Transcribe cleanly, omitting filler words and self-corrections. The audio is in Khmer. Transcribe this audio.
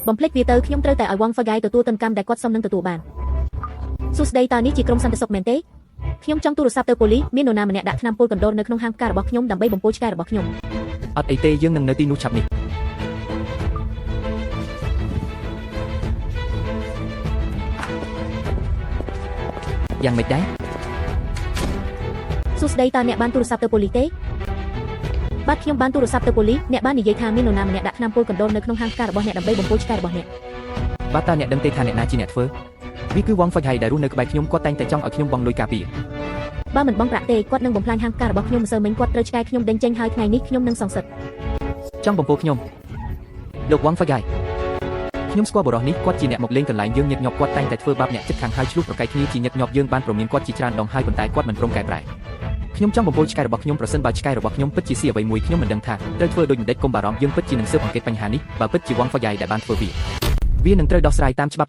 បំភ្លេចវាទៅខ្ញុំត្រូវតែឲ្យវងហ្វាហ្គាយទទួលទណ្ឌកម្មដែលគាត់សុំនឹងទទួលបានសួស្ដីតើនេះជាក្រុមសន្តិសុខមែនទេខ្ញុំចង់ទូរស័ព្ទទៅប៉ូលីសមាននរណាម្នាក់ដាក់ថ្នាំពុលកណ្ដូលនៅក្នុងហាងផ្ការបស់ខ្ញុំដើម្បីបំពុលឆ្កែរបស់ខ្ញុំអត់អីទេយើងនឹងនៅទីនោះឆាប់នេះយ៉ាងម៉េចដែរសួស្ដីតើអ្នកបានទូរស័ព្ទទៅប៉ូលីសទេបាទខ្ញុំបានទូរស័ព្ទទៅប៉ូលីសអ្នកបាននិយាយថាមាននរណាម្នាក់ដាក់ថ្នាំពុលកណ្ដូលនៅក្នុងហាងផ្ការបស់អ្នកដើម្បីបំពុលឆ្កែរបស់អ្នកបាទតើអ្នកដឹងទេថាអ្នកណាជាអ្នកធ្វើវាគឺវងហ្វាហ្គាយដែលរស់នៅក្បែរខ្ញុំគាត់តែងតែចង់ឲ្យខ្ញុំបង់លុយការពារបើមិនបង់ប្រាក់ទេគាត់នឹងបំផ្លាញហាងផ្ការបស់ខ្ញុំម្សិលមិញគាត់ត្រូវឆ្កែខ្ញុំដេញចេញហើយថ្ងៃនេះខ្ញុំនឹងសងសឹកចង់បំពុលខ្ញុំលោកវងហ្វាហ្គាយខ្ញុំស្គាល់បុរសនេះគាត់ជាអ្នកមកលេងកន្លែងយើងញឹកញាប់គាត់តែងតែធ្វើបាបអ្នកជិតខាងហើយឆ្លោះប្រកែកគ្នាជាញឹកញាប់យើងបានប្រមានគាត់ជាច្រើនដងហើយប៉ុន្តែគាត់មិនព្រមកែប្រែខ្ញុំចង់បំពុលឆ្កែរបស់ខ្ញុំប្រសិនបើឆ្កែរបស់ខ្ញុំពិតជាស៊ីអ្វីមួយខ្ញុំមិនដឹងថាត្រូវធ្វើដូចម្តេចកុំបារម្ភយើងពិតជានឹងស៊ើបអង្កេតបញ្ហានេះបើពិតជាវងហ្វាហ្គាយដែលបានធ្វើវានឹងត្រូវដោះស្រាយតាមច្បាប់